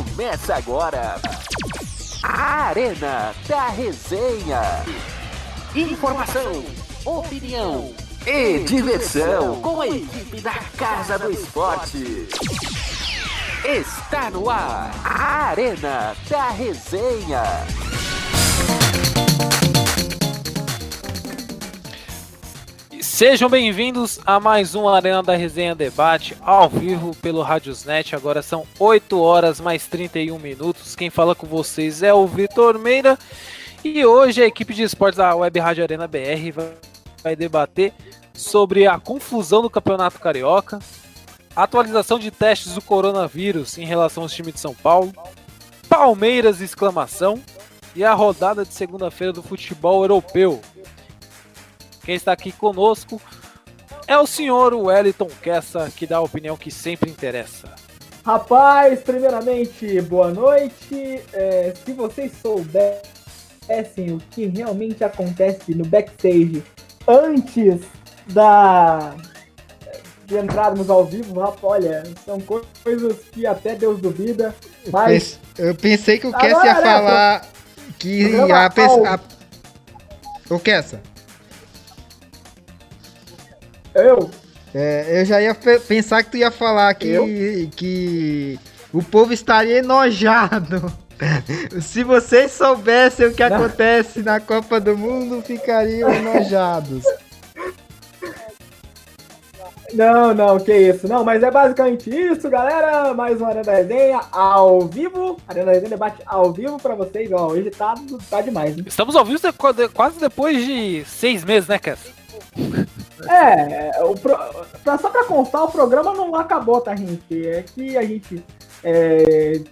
Começa agora a Arena da Resenha. Informação, opinião e diversão com a equipe da Casa do Esporte. Está no ar a Arena da Resenha. Sejam bem-vindos a mais um Arena da Resenha Debate, ao vivo pelo Radiosnet. Agora são 8 horas mais 31 minutos. Quem fala com vocês é o Vitor Meira. E hoje a equipe de esportes da Web Rádio Arena BR vai debater sobre a confusão do Campeonato Carioca, a atualização de testes do coronavírus em relação aos times de São Paulo, Palmeiras exclamação e a rodada de segunda-feira do futebol europeu. Quem está aqui conosco é o senhor Wellington Kessa, que dá a opinião que sempre interessa. Rapaz, primeiramente, boa noite. Se vocês soubessem o que realmente acontece no backstage antes de entrarmos ao vivo, rapaz, olha, são coisas que até Deus duvida. Mas eu pensei que o Kessa ia falar que o Kessa. Eu já ia pensar que tu ia falar que o povo estaria enojado. Se vocês soubessem o que acontece na Copa do Mundo, ficariam enojados. Não, que isso. Não, mas é basicamente isso, galera. Mais uma Arena da Resenha ao vivo. Arena da Resenha debate ao vivo pra vocês. Ó, hoje tá demais, hein? Estamos ao vivo quase depois de 6 meses, né, Kessa? Só pra constar, o programa não acabou, tá, gente? É que a gente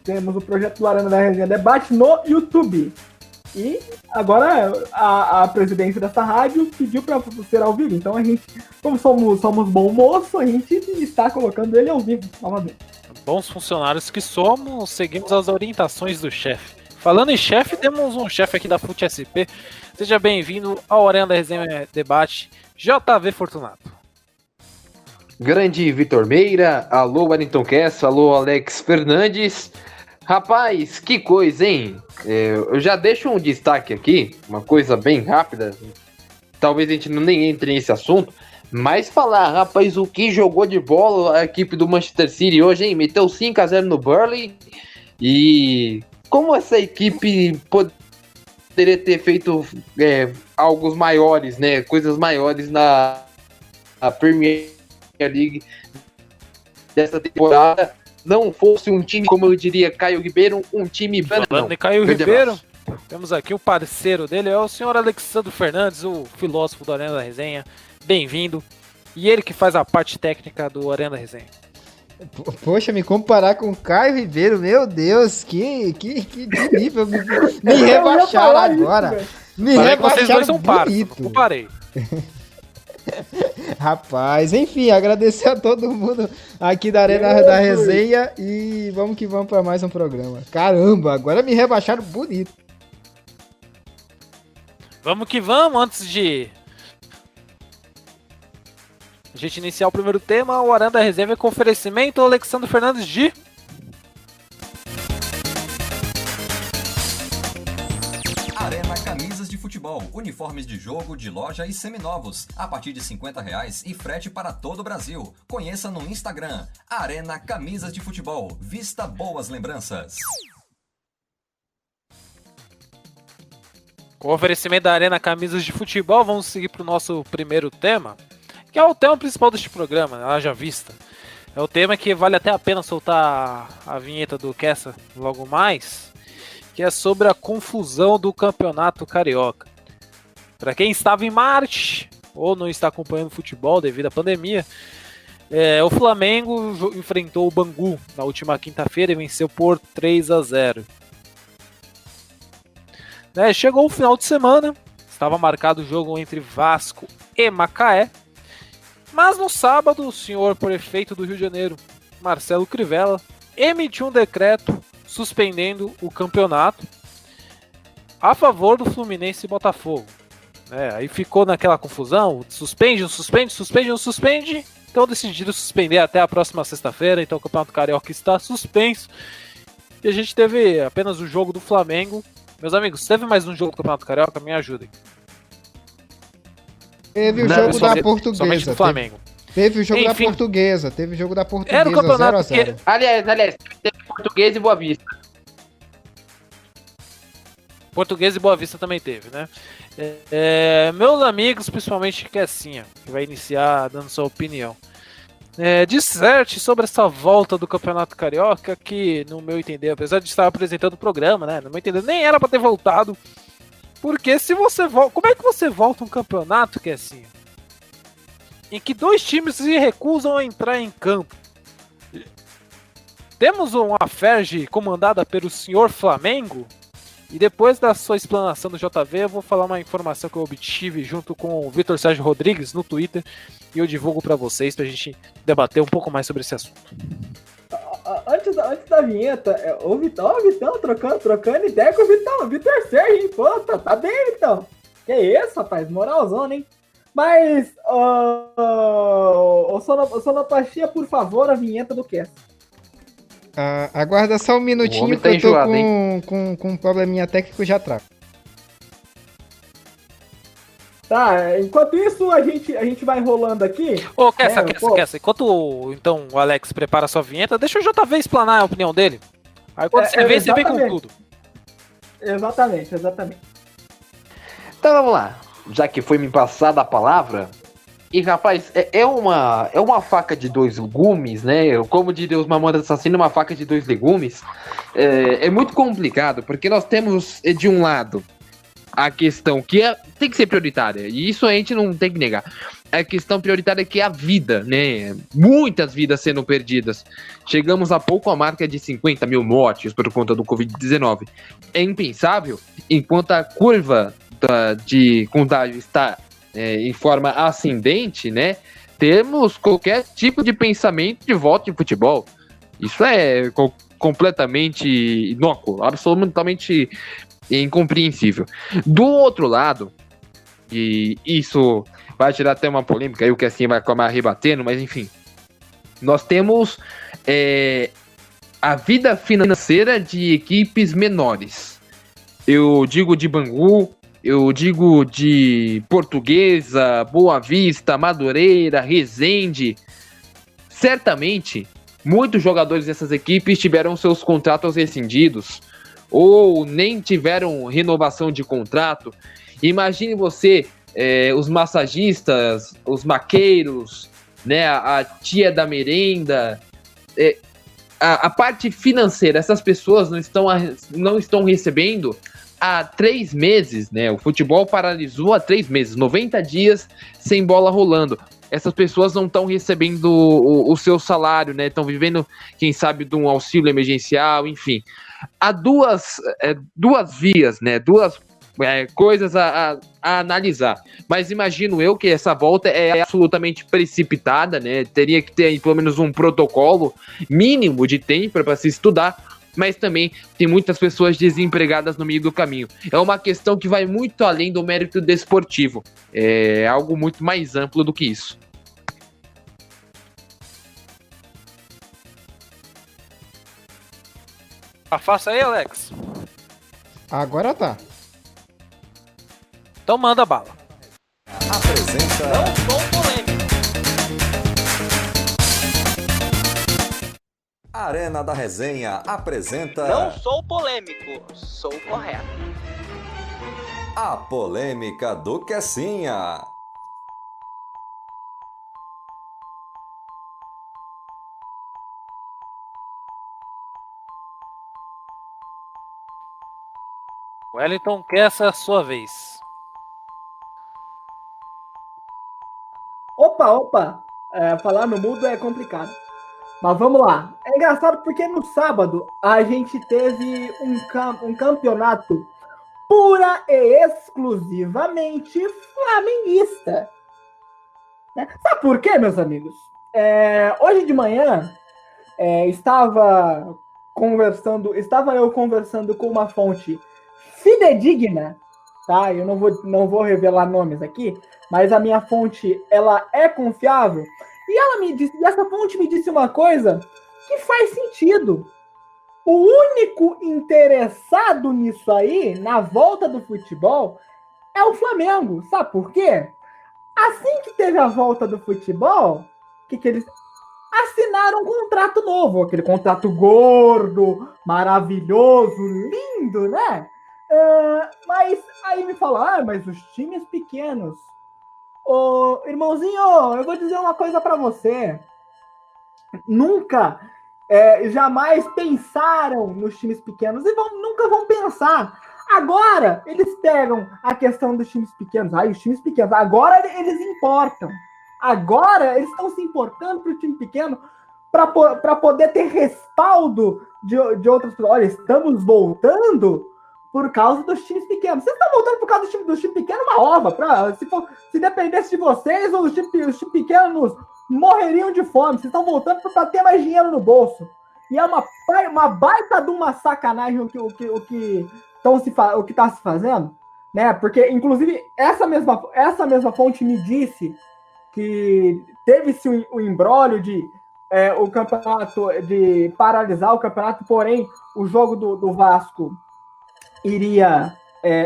temos o projeto do Arena da Resenha Debate no YouTube. E agora a presidência dessa rádio pediu pra ser ao vivo. Então a gente, como somos bom moço, a gente está colocando ele ao vivo novamente. Bons funcionários que somos, seguimos as orientações do chefe. Falando em chefe, temos um chefe aqui da FUT SP. Seja bem-vindo ao Arena da Resenha Debate, JV Fortunato. Grande Vitor Meira, alô Wellington Kessa, alô Alex Fernandes. Rapaz, que coisa, hein? Eu já deixo um destaque aqui, uma coisa bem rápida. Talvez a gente nem entre nesse assunto, mas falar, rapaz, o que jogou de bola a equipe do Manchester City hoje, hein? Meteu 5-0 no Burnley. E como essa equipe poderia ter feito algo maiores, né? Coisas maiores na Premier League dessa temporada, não fosse um time, como eu diria, Caio Ribeiro, um time falando de Caio Ribeiro, temos aqui o parceiro dele, é o senhor Alexandre Fernandes, o filósofo do Arena da Resenha. Bem-vindo. E ele que faz a parte técnica do Arena da Resenha. Poxa, me comparar com o Caio Ribeiro, meu Deus, que nível, me rebaixaram agora. Me rebaixaram, vocês dois são parceiros, não comparei. Rapaz, enfim, agradecer a todo mundo aqui da Arena da Resenha e vamos que vamos para mais um programa. Caramba, agora me rebaixaram bonito. Vamos que vamos, antes de a gente iniciar o primeiro tema, o Arena da Resenha com oferecimento Alexandre Fernandes de... Arena Camisas de Futebol, uniformes de jogo, de loja e seminovos, a partir de R$50 e frete para todo o Brasil. Conheça no Instagram, Arena Camisas de Futebol, vista boas lembranças. Com o oferecimento da Arena Camisas de Futebol, vamos seguir para o nosso primeiro tema, que é o tema principal deste programa, haja vista. É o tema que vale até a pena soltar a vinheta do Kessa logo mais, que é sobre a confusão do Campeonato Carioca. Para quem estava em Marte ou não está acompanhando futebol devido à pandemia, o Flamengo enfrentou o Bangu na última quinta-feira e venceu por 3-0. Chegou o final de semana, estava marcado o jogo entre Vasco e Macaé, mas no sábado o senhor prefeito do Rio de Janeiro, Marcelo Crivella, emitiu um decreto suspendendo o campeonato a favor do Fluminense e Botafogo. Aí ficou naquela confusão, suspende, então decidiram suspender até a próxima sexta-feira, então o Campeonato Carioca está suspenso. E a gente teve apenas o jogo do Flamengo. Meus amigos, teve mais um jogo do Campeonato Carioca? Me ajudem. Teve o Não, jogo da Somente Portuguesa. do Flamengo. Teve o jogo Enfim. da Portuguesa. Teve o jogo da Portuguesa. Era o campeonato 0 a 0. Aliás, teve Português e Boa Vista. Português e Boa Vista também teve, né? Meus amigos, principalmente Kessinha, que vai iniciar dando sua opinião. Disserte sobre essa volta do Campeonato Carioca, que, no meu entender, apesar de estar apresentando o programa, né? No meu entender, nem era pra ter voltado. Porque se você volta. Como é que você volta um campeonato, Kessinha, em que dois times se recusam a entrar em campo? Temos uma Ferge comandada pelo senhor Flamengo. E depois da sua explanação do JV, eu vou falar uma informação que eu obtive junto com o Vitor Sérgio Rodrigues no Twitter. E eu divulgo pra vocês, pra gente debater um pouco mais sobre esse assunto. Antes da vinheta, o Vitão trocando ideia com o Vitor Sérgio, hein? Pô, tá bem, Vitão. Que isso, rapaz, moralzona, hein? Mas, Sonoplastia, por favor, a vinheta do cast. Aguarda só um minutinho tá que eu tô enjoado, com um probleminha técnico, já trago. Tá, enquanto isso, a gente vai enrolando aqui. Ô, Kessa. Enquanto então o Alex prepara a sua vinheta, deixa o JV explanar a opinião dele. Aí quando você vê, você vem com tudo. Exatamente. Então vamos lá. Já que foi me passada a palavra. E rapaz, é uma faca de dois gumes, né? Como diria os Mamonas Assassinos, uma faca de dois legumes. É muito complicado, porque nós temos, de um lado, a questão que tem que ser prioritária, e isso a gente não tem que negar. A questão prioritária que é a vida, né? Muitas vidas sendo perdidas. Chegamos há pouco à marca de 50 mil mortes por conta do Covid-19. É impensável, enquanto a curva de contágio está em forma ascendente, né? Temos qualquer tipo de pensamento de volta em futebol. Isso é completamente inócuo, absolutamente incompreensível. Do outro lado, e isso vai gerar até uma polêmica, aí o que assim vai acabar rebatendo, mas enfim, nós temos a vida financeira de equipes menores. Eu digo de Bangu, eu digo de Portuguesa, Boa Vista, Madureira, Resende. Certamente, muitos jogadores dessas equipes tiveram seus contratos rescindidos ou nem tiveram renovação de contrato. Imagine você, os massagistas, os maqueiros, né, a tia da merenda, a parte financeira. Essas pessoas não estão recebendo há 3 meses, né? O futebol paralisou há 3 meses, 90 dias sem bola rolando. Essas pessoas não estão recebendo o seu salário, né? Estão vivendo, quem sabe, de um auxílio emergencial, enfim. Há duas vias, né? Duas coisas a analisar. Mas imagino eu que essa volta é absolutamente precipitada, né? Teria que ter pelo menos um protocolo mínimo de tempo para se estudar. Mas também tem muitas pessoas desempregadas no meio do caminho. É uma questão que vai muito além do mérito desportivo. É algo muito mais amplo do que isso. Faça aí, Alex. Agora tá. Então manda bala. Apresenta Não sou polêmico. Arena da Resenha apresenta Não sou polêmico, sou correto. a polêmica do Kessinha. Wellington, que essa é a sua vez. Opa! Falar no mudo é complicado. Mas vamos lá. É engraçado porque no sábado a gente teve um campeonato pura e exclusivamente flamenguista. Né? Sabe por quê, meus amigos? Hoje de manhã estava eu conversando com uma fonte fidedigna, tá? Eu não vou revelar nomes aqui, mas a minha fonte, ela é confiável. E essa fonte me disse uma coisa que faz sentido. o único interessado nisso aí, na volta do futebol, é o Flamengo. Sabe por quê? Assim que teve a volta do futebol, que eles assinaram um contrato novo, aquele contrato gordo, maravilhoso, lindo, né? Mas aí me fala, mas os times pequenos. Ô, irmãozinho, eu vou dizer uma coisa pra você. Nunca, jamais pensaram nos times pequenos e nunca vão pensar. Agora, eles pegam a questão dos times pequenos. Os times pequenos, agora eles importam. Agora eles estão se importando para o time pequeno para poder ter respaldo de outras pessoas. Olha, estamos voltando por causa dos times pequenos. Vocês estão voltando por causa dos times pequenos, uma ova. Se dependesse de vocês, os times pequenos morreriam de fome. Vocês estão voltando para ter mais dinheiro no bolso. E é uma baita de uma sacanagem o que está se fazendo, né? Porque, inclusive, essa mesma fonte me disse que teve-se o imbróglio de o campeonato, de paralisar o campeonato, porém o jogo do Vasco iria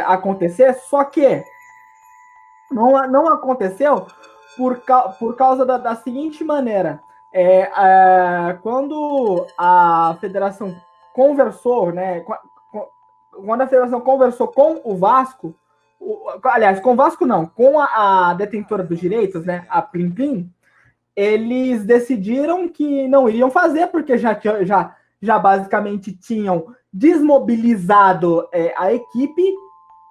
acontecer, só que não aconteceu por causa da seguinte maneira. Quando a federação conversou, né? Quando a federação conversou com o Vasco, aliás, com o Vasco não, com a detentora dos direitos, né, a Plim Plim, eles decidiram que não iriam fazer, porque já basicamente tinham desmobilizado a equipe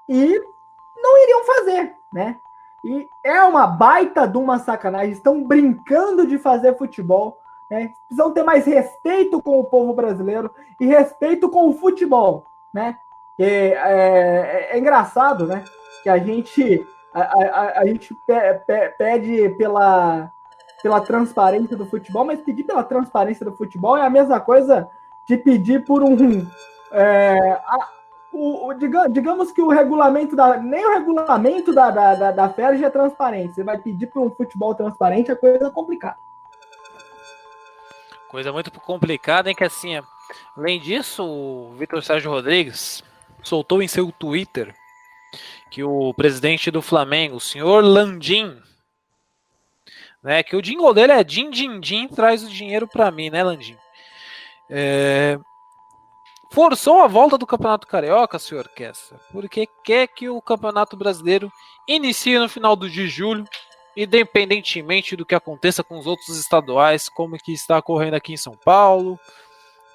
e não iriam fazer, né? E é uma baita de uma sacanagem, estão brincando de fazer futebol, né? Precisam ter mais respeito com o povo brasileiro e respeito com o futebol, né? É engraçado, né? Que a gente pede pela transparência do futebol, mas pedir pela transparência do futebol é a mesma coisa de pedir por digamos que nem o regulamento da FERJ é transparente. Você vai pedir por um futebol transparente, é coisa complicada. Coisa muito complicada, hein? Que assim, além disso, o Vitor Sérgio Rodrigues soltou em seu Twitter que o presidente do Flamengo, o senhor Landim, né, que o jingle dele é din, din, din, traz o dinheiro para mim, né, Landim? Forçou a volta do Campeonato Carioca, senhor Kessa, porque quer que o Campeonato Brasileiro inicie no final de julho, independentemente do que aconteça com os outros estaduais, como que está ocorrendo aqui em São Paulo,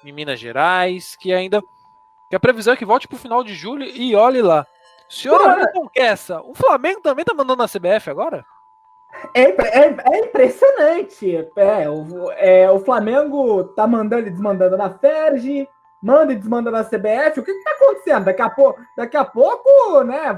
em Minas Gerais, que a previsão é que volte para o final de julho e olhe lá. Senhor Hamilton Kessa, o Flamengo também tá mandando na CBF agora? É impressionante. O Flamengo tá mandando e desmandando na FERJ, manda e desmanda na CBF. O que tá acontecendo? Daqui a pouco, né?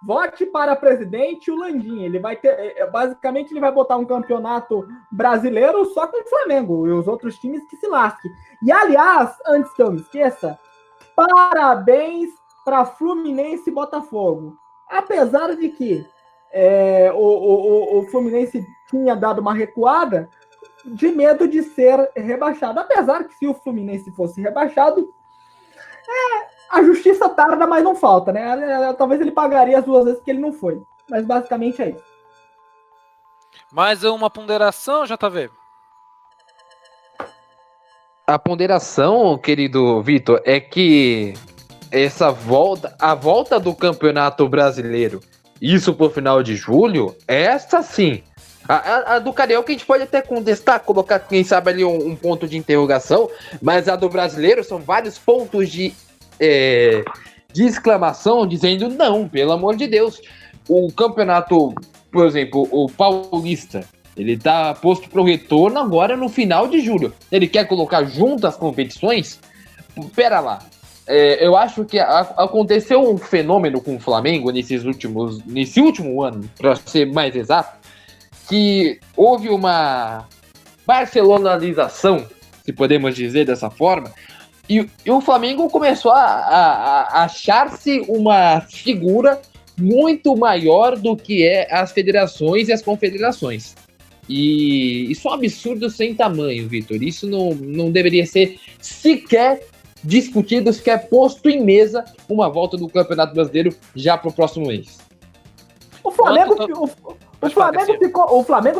Vote para presidente o Landim. Ele vai ter. Basicamente, ele vai botar um campeonato brasileiro só com o Flamengo e os outros times que se lasquem. E, aliás, antes que eu me esqueça, parabéns para Fluminense e Botafogo. Apesar de que o Fluminense tinha dado uma recuada de medo de ser rebaixado. Apesar que se o Fluminense fosse rebaixado, a justiça tarda, mas não falta, né? Talvez ele pagaria as 2 vezes que ele não foi. Mas basicamente é isso. Mais uma ponderação, JV? A ponderação, querido Vitor, é que a volta do Campeonato Brasileiro, isso pro final de julho, essa sim. A do Carioca a gente pode até contestar, colocar, quem sabe, ali um ponto de interrogação, mas a do Brasileiro são vários pontos de exclamação, dizendo não, pelo amor de Deus. O campeonato, por exemplo, o Paulista, ele tá posto pro retorno agora no final de julho. Ele quer colocar junto as competições? Pera lá. Eu acho que aconteceu um fenômeno com o Flamengo nesse último ano, para ser mais exato, que houve uma barcelonalização, se podemos dizer dessa forma, e o Flamengo começou a achar-se uma figura muito maior do que as federações e as confederações. E isso é um absurdo sem tamanho, Vitor. Isso não deveria ser sequer discutidos, que é posto em mesa uma volta do Campeonato Brasileiro já para o próximo mês. O Flamengo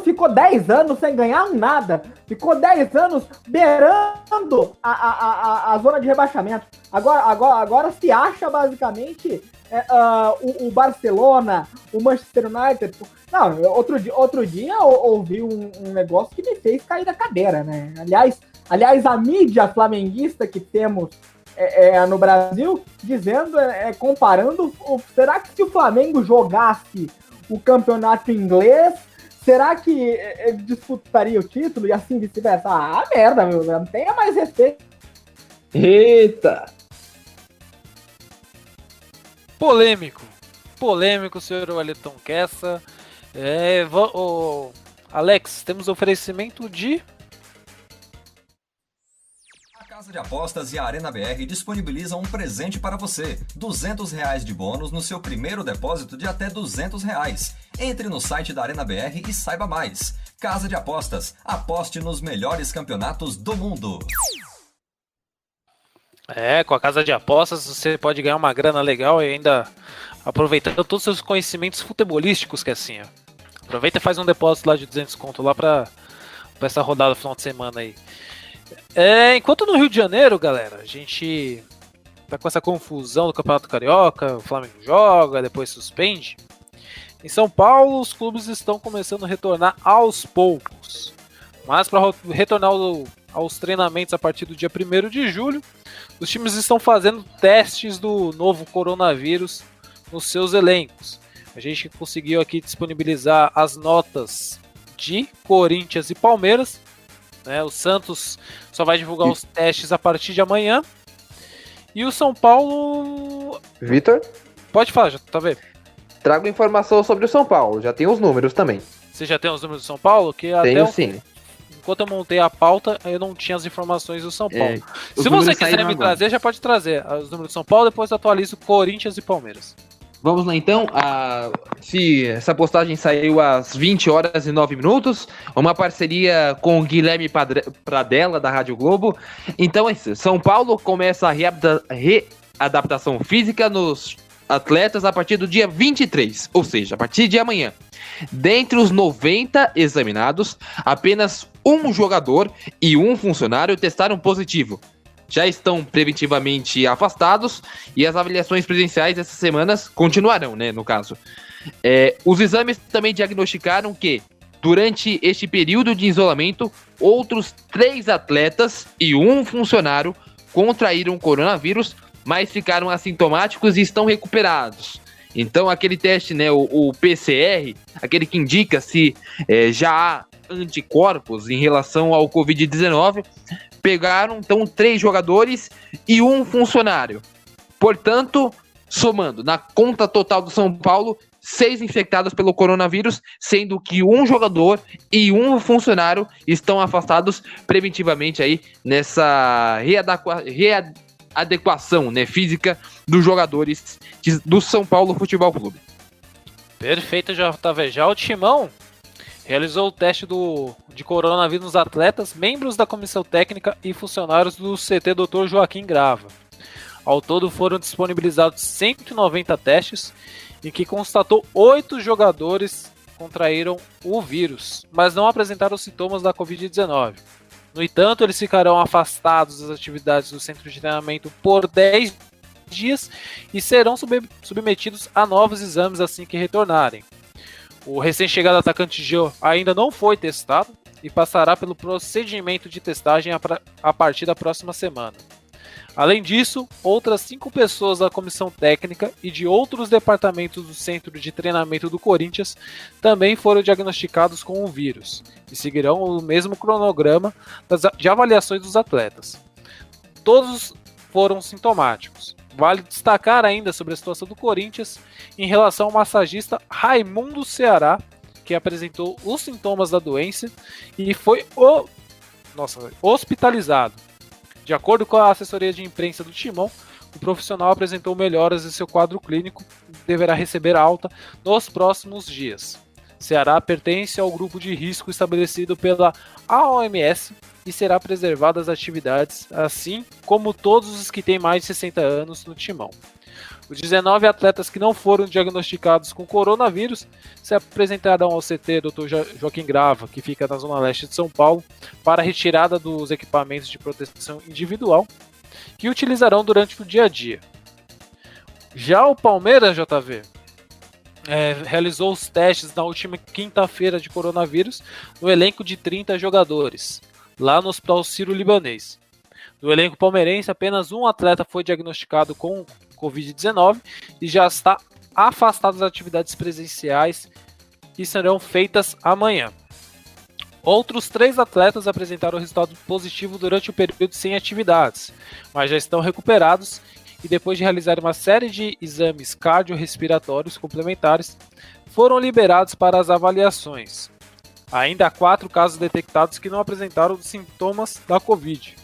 ficou 10 anos sem ganhar nada. Ficou 10 anos beirando a zona de rebaixamento. Agora se acha basicamente o Barcelona, o Manchester United. Não, outro dia eu ouvi um negócio que me fez cair da cadeira, né? Aliás, a mídia flamenguista que temos no Brasil, dizendo, comparando, será que se o Flamengo jogasse o campeonato inglês, será que ele disputaria o título e assim vice-versa? Ah, merda, meu, não tenha mais respeito. Eita! Polêmico, senhor Wellington Kessa. Alex, temos oferecimento de... A Casa de Apostas e a Arena BR disponibilizam um presente para você. R$200 de bônus no seu primeiro depósito de até R$200. Entre no site da Arena BR e saiba mais. Casa de Apostas. Aposte nos melhores campeonatos do mundo. Com a Casa de Apostas você pode ganhar uma grana legal e ainda aproveitando todos os seus conhecimentos futebolísticos, que assim, ó. Aproveita e faz um depósito lá de 200 conto lá pra essa rodada no final de semana aí. Enquanto no Rio de Janeiro, galera, a gente tá com essa confusão do Campeonato Carioca, o Flamengo joga, depois suspende. Em São Paulo, os clubes estão começando a retornar aos poucos. Mas para retornar aos treinamentos a partir do dia 1º de julho, os times estão fazendo testes do novo coronavírus nos seus elencos. A gente conseguiu aqui disponibilizar as notas de Corinthians e Palmeiras. O Santos só vai divulgar os testes a partir de amanhã. E o São Paulo... Vitor? Pode falar, JV. Trago informação sobre o São Paulo, já tem os números também. Você já tem os números do São Paulo? Tenho sim. Enquanto eu montei a pauta, eu não tinha as informações do São Paulo. Se você quiser me trazer, já pode trazer os números do São Paulo, depois atualizo Corinthians e Palmeiras. Vamos lá então, se essa postagem saiu às 20h09, uma parceria com o Guilherme Pradella da Rádio Globo. Então é isso, São Paulo começa a readaptação física nos atletas a partir do dia 23, ou seja, a partir de amanhã. Dentre os 90 examinados, apenas um jogador e um funcionário testaram positivo. Já estão preventivamente afastados e as avaliações presenciais dessas semanas continuarão, no caso. Os exames também diagnosticaram que, durante este período de isolamento, outros 3 atletas e um funcionário contraíram coronavírus, mas ficaram assintomáticos e estão recuperados. Então, aquele teste, o PCR, aquele que indica se já há anticorpos em relação ao Covid-19, pegaram, então, 3 jogadores e um funcionário. Portanto, somando, na conta total do São Paulo, 6 infectados pelo coronavírus, sendo que um jogador e um funcionário estão afastados preventivamente aí nessa readequação física dos jogadores do São Paulo Futebol Clube. Perfeito, JV. Já o Timão realizou o teste de coronavírus nos atletas, membros da comissão técnica e funcionários do CT Dr. Joaquim Grava. Ao todo foram disponibilizados 190 testes, em que constatou 8 jogadores contraíram o vírus, mas não apresentaram sintomas da Covid-19. No entanto, eles ficarão afastados das atividades do centro de treinamento por 10 dias e serão submetidos a novos exames assim que retornarem. O recém-chegado atacante Gil ainda não foi testado e passará pelo procedimento de testagem a partir da próxima semana. Além disso, outras 5 pessoas da comissão técnica e de outros departamentos do centro de treinamento do Corinthians também foram diagnosticados com o vírus e seguirão o mesmo cronograma de avaliações dos atletas. Todos foram sintomáticos. Vale destacar ainda sobre a situação do Corinthians em relação ao massagista Raimundo Ceará, que apresentou os sintomas da doença e foi hospitalizado. De acordo com a assessoria de imprensa do Timão, o profissional apresentou melhoras em seu quadro clínico e deverá receber alta nos próximos dias. Ceará pertence ao grupo de risco estabelecido pela OMS e será preservadas as atividades, assim como todos os que têm mais de 60 anos no timão. Os 19 atletas que não foram diagnosticados com coronavírus se apresentarão ao CT Dr. Joaquim Grava, que fica na zona leste de São Paulo, para a retirada dos equipamentos de proteção individual que utilizarão durante o dia a dia. Já o Palmeiras, JV, realizou os testes na última quinta-feira de coronavírus no elenco de 30 jogadores, lá no Hospital Sírio-Libanês. Do elenco palmeirense, apenas um atleta foi diagnosticado com Covid-19 e já está afastado das atividades presenciais que serão feitas amanhã. Outros 3 atletas apresentaram resultado positivo durante o período sem atividades, mas já estão recuperados e depois de realizar uma série de exames cardiorrespiratórios complementares, foram liberados para as avaliações. Ainda há 4 casos detectados que não apresentaram sintomas da Covid.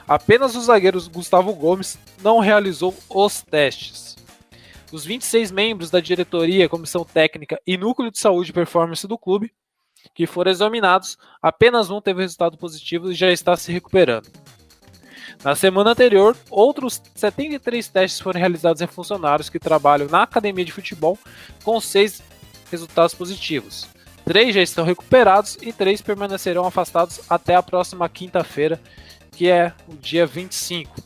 Apenas o zagueiro Gustavo Gomes não realizou os testes. Dos 26 membros da diretoria, comissão técnica e núcleo de saúde e performance do clube, que foram examinados, apenas um teve resultado positivo e já está se recuperando. Na semana anterior, outros 73 testes foram realizados em funcionários que trabalham na academia de futebol, com 6 resultados positivos. 3 já estão recuperados e 3 permanecerão afastados até a próxima quinta-feira, que é o dia 25.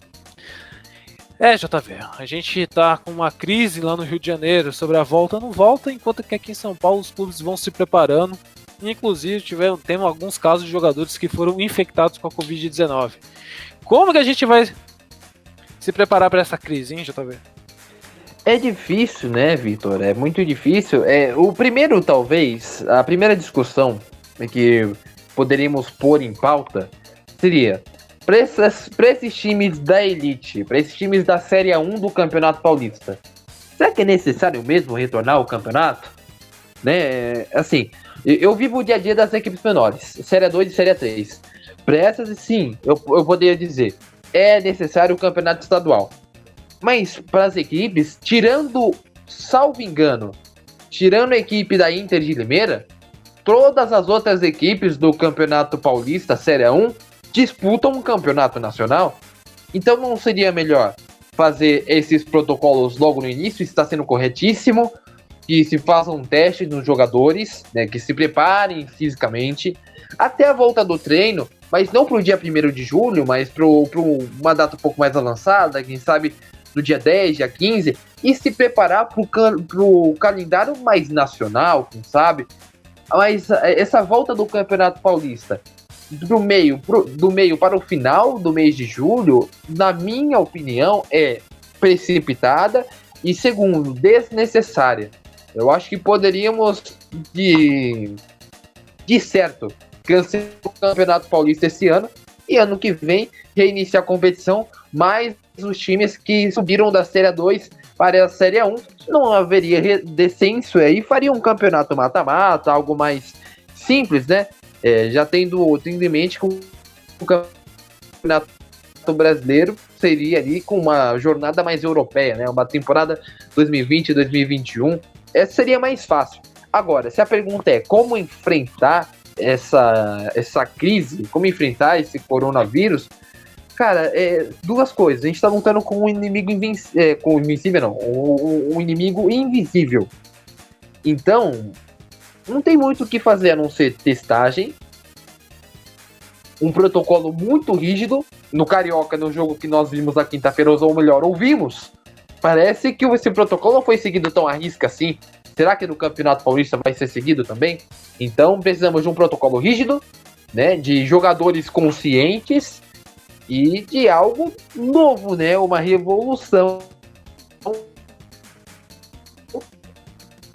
JV, a gente tá com uma crise lá no Rio de Janeiro sobre a volta ou não volta, enquanto que aqui em São Paulo os clubes vão se preparando. Inclusive, temos alguns casos de jogadores que foram infectados com a Covid-19. Como que a gente vai se preparar para essa crise, hein, JV? É difícil, né, Vitor? É muito difícil. O primeiro, talvez, a primeira discussão que poderíamos pôr em pauta seria para esses times da elite, para esses times da Série 1 do Campeonato Paulista. Será que é necessário mesmo retornar ao campeonato? Né? Assim, eu vivo o dia a dia das equipes menores, Série 2 e Série 3. Para essas, sim, eu poderia dizer, é necessário o campeonato estadual. Mas para as equipes, salvo engano, tirando a equipe da Inter de Limeira, todas as outras equipes do Campeonato Paulista, Série 1, disputam um campeonato nacional. Então não seria melhor fazer esses protocolos logo no início? Está sendo corretíssimo, que se façam um teste nos jogadores, né, que se preparem fisicamente até a volta do treino, mas não para o dia 1º de julho, mas para uma data um pouco mais avançada, quem sabe no dia 10, dia 15, e se preparar para o calendário mais nacional, quem sabe. Mas essa volta do Campeonato Paulista do meio para o final do mês de julho, na minha opinião, é precipitada e, segundo, desnecessária. Eu acho que poderíamos, de certo, cancelar o Campeonato Paulista esse ano e ano que vem reiniciar a competição, mas os times que subiram da Série 2 para a Série 1 não haveria descenso aí, faria um campeonato mata-mata, algo mais simples, né? Já tendo em mente que o Campeonato Brasileiro seria ali com uma jornada mais europeia, né? Uma temporada 2020-2021, seria mais fácil. Agora, se a pergunta é como enfrentar essa crise, como enfrentar esse coronavírus, cara, duas coisas. A gente tá lutando com um inimigo um inimigo invisível. Então, não tem muito o que fazer a não ser testagem, um protocolo muito rígido. No Carioca, no jogo que nós vimos na quinta-feira, ou melhor, ouvimos, parece que esse protocolo não foi seguido tão à risca assim. Será que no Campeonato Paulista vai ser seguido também? Então precisamos de um protocolo rígido, né, de jogadores conscientes e de algo novo, né, uma revolução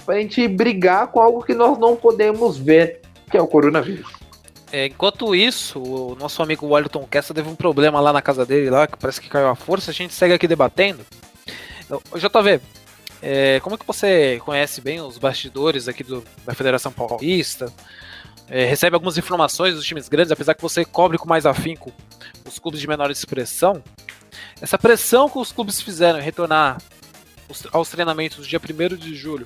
para a gente brigar com algo que nós não podemos ver, que é o coronavírus. Enquanto isso, o nosso amigo Wellington Kessa teve um problema lá na casa dele, lá, que parece que caiu a força. A gente segue aqui debatendo. JV, como é que você conhece bem os bastidores aqui da Federação Paulista? Recebe algumas informações dos times grandes, apesar que você cobre com mais afinco os clubes de menor expressão. Essa pressão que os clubes fizeram em retornar aos treinamentos no dia 1º de julho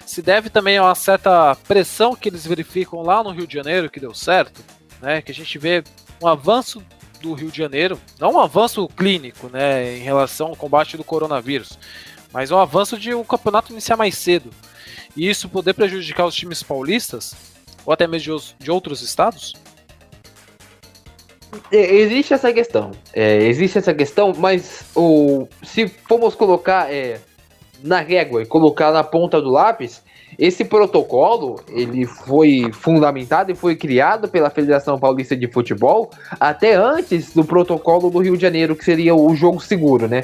se deve também a uma certa pressão que eles verificam lá no Rio de Janeiro, que deu certo, né? Que a gente vê um avanço do Rio de Janeiro, não um avanço clínico, né, em relação ao combate do coronavírus, mas um avanço de o campeonato iniciar mais cedo. E isso poder prejudicar os times paulistas, ou até mesmo de outros estados? Existe essa questão, mas se formos colocar na régua e colocar na ponta do lápis, esse protocolo ele foi fundamentado e foi criado pela Federação Paulista de Futebol até antes do protocolo do Rio de Janeiro, que seria o jogo seguro, né?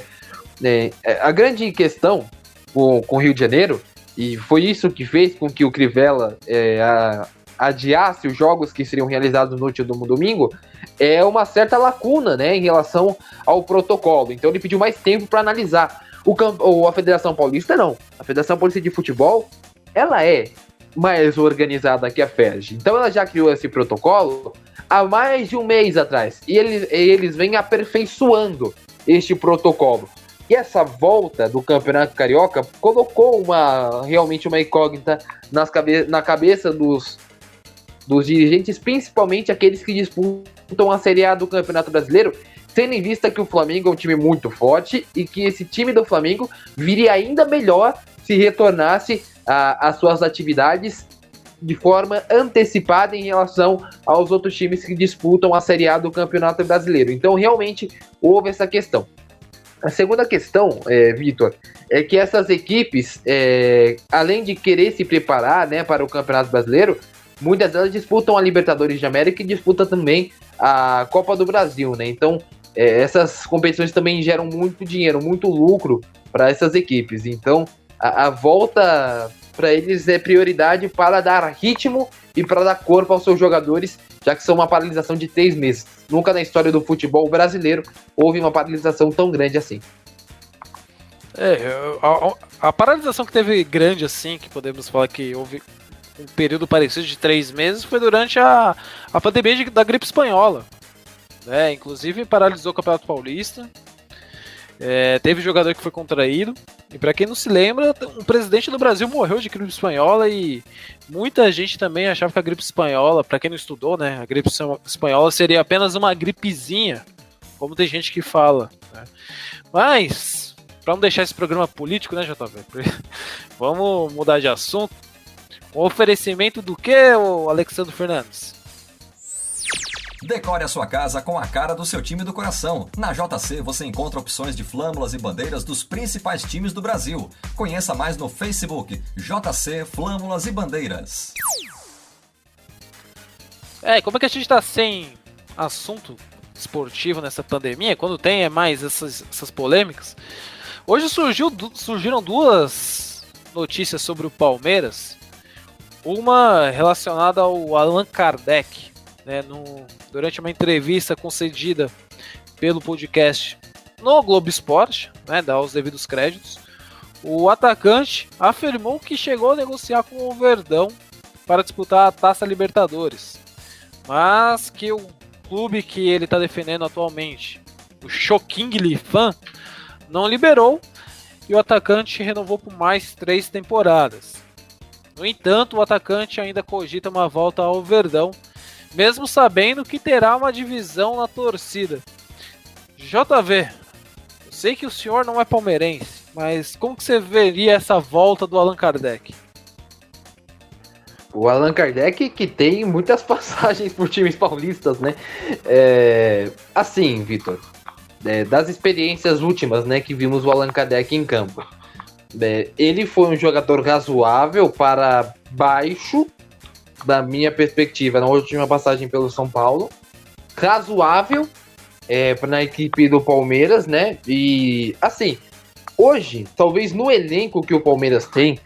A grande questão com o Rio de Janeiro, e foi isso que fez com que o Crivella adiasse os jogos que seriam realizados no último domingo, é uma certa lacuna, né, em relação ao protocolo. Então ele pediu mais tempo para analisar. A Federação Paulista não. A Federação Paulista de Futebol, ela é mais organizada que a FERJ. Então ela já criou esse protocolo há mais de um mês atrás. E eles vêm aperfeiçoando este protocolo. E essa volta do Campeonato Carioca colocou realmente uma incógnita na cabeça dos dirigentes, principalmente aqueles que disputam a Série A do Campeonato Brasileiro, tendo em vista que o Flamengo é um time muito forte e que esse time do Flamengo viria ainda melhor se retornasse às suas atividades de forma antecipada em relação aos outros times que disputam a Série A do Campeonato Brasileiro. Então, realmente, houve essa questão. A segunda questão, Vitor, é que essas equipes, além de querer se preparar, né, para o Campeonato Brasileiro, muitas delas disputam a Libertadores de América e disputam também a Copa do Brasil, né? Então, essas competições também geram muito dinheiro, muito lucro para essas equipes. Então, a volta para eles é prioridade para dar ritmo e para dar corpo aos seus jogadores, já que são uma paralisação de 3 meses. Nunca na história do futebol brasileiro houve uma paralisação tão grande assim. A paralisação que teve grande assim, que podemos falar que houve um período parecido de 3 meses, foi durante a pandemia da gripe espanhola. Inclusive paralisou o Campeonato Paulista. Teve jogador que foi contraído. E para quem não se lembra, um presidente do Brasil morreu de gripe espanhola e muita gente também achava que a gripe espanhola, para quem não estudou, né, a gripe espanhola seria apenas uma gripezinha, como tem gente que fala, né? Mas, para não deixar esse programa político, né, JV? Vamos mudar de assunto. O oferecimento do que, Alexandre Fernandes? Decore a sua casa com a cara do seu time do coração. Na JC você encontra opções de flâmulas e bandeiras dos principais times do Brasil. Conheça mais no Facebook JC Flâmulas e Bandeiras. Como é que a gente tá sem assunto esportivo nessa pandemia? Quando tem mais essas polêmicas? Hoje surgiram 2 notícias sobre o Palmeiras. Uma relacionada ao Allan Kardec, né, durante uma entrevista concedida pelo podcast no Globo Esporte, né, dá os devidos créditos, o atacante afirmou que chegou a negociar com o Verdão para disputar a Taça Libertadores, mas que o clube que ele está defendendo atualmente, o Choquing Fan, não liberou e o atacante renovou por mais 3 temporadas. No entanto, o atacante ainda cogita uma volta ao Verdão, mesmo sabendo que terá uma divisão na torcida. JV, eu sei que o senhor não é palmeirense, mas como que você veria essa volta do Allan Kardec? O Allan Kardec que tem muitas passagens por times paulistas, né? Assim, Vitor, das experiências últimas, né, que vimos o Allan Kardec em campo. Ele foi um jogador razoável para baixo, da minha perspectiva, na última passagem pelo São Paulo, razoável na equipe do Palmeiras, né? E assim, hoje, talvez no elenco que o Palmeiras tem,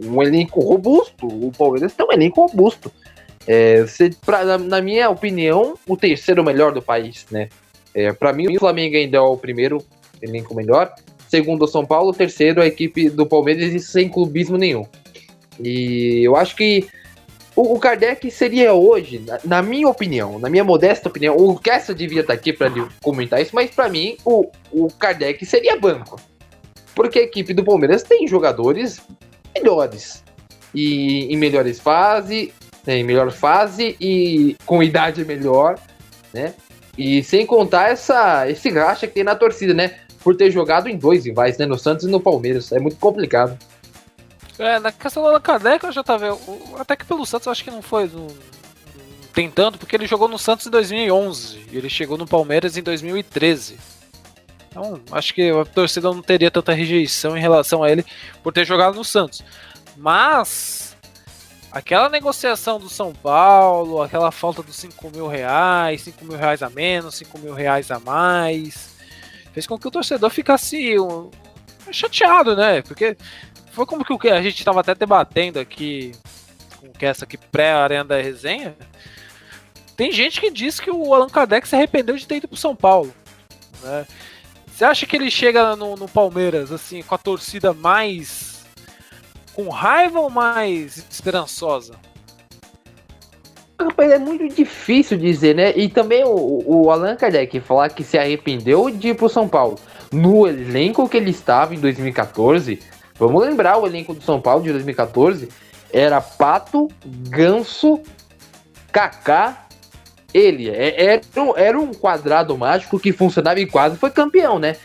um elenco robusto, o Palmeiras tem um elenco robusto. Na minha opinião, o 3º melhor do país, né? Para mim, o Flamengo ainda é o 1º elenco melhor, segundo o São Paulo, 3º a equipe do Palmeiras, e sem clubismo nenhum. E eu acho que o Kardec seria hoje, na minha opinião, na minha modesta opinião, o Kessa devia estar aqui para comentar isso, mas para mim o Kardec seria banco. Porque a equipe do Palmeiras tem jogadores melhores e em melhor fase e com idade melhor né? E sem contar esse racha que tem na torcida, né? Por ter jogado em 2 rivais, né? No Santos e no Palmeiras. É muito complicado. Na questão do Allan Kardec, eu já tava. Até que pelo Santos eu acho que não foi. Não tem tanto, porque ele jogou no Santos em 2011 e ele chegou no Palmeiras em 2013. Então, acho que a torcida não teria tanta rejeição em relação a ele por ter jogado no Santos. Mas aquela negociação do São Paulo, aquela falta dos R$5.000, R$5.000 a menos, R$5.000 a mais, fez com que o torcedor ficasse chateado, né? Porque foi como que a gente estava até debatendo aqui, com essa aqui pré-arena da resenha. Tem gente que diz que o Allan Kardec se arrependeu de ter ido pro São Paulo, né? Você acha que ele chega no Palmeiras assim com a torcida mais com raiva ou mais esperançosa? Rapaz, é muito difícil dizer, né? E também o Allan Kardec falar que se arrependeu de ir pro São Paulo. No elenco que ele estava em 2014, vamos lembrar, o elenco do São Paulo de 2014 era Pato, Ganso, Kaká, ele. Era um quadrado mágico que funcionava e quase foi campeão, né?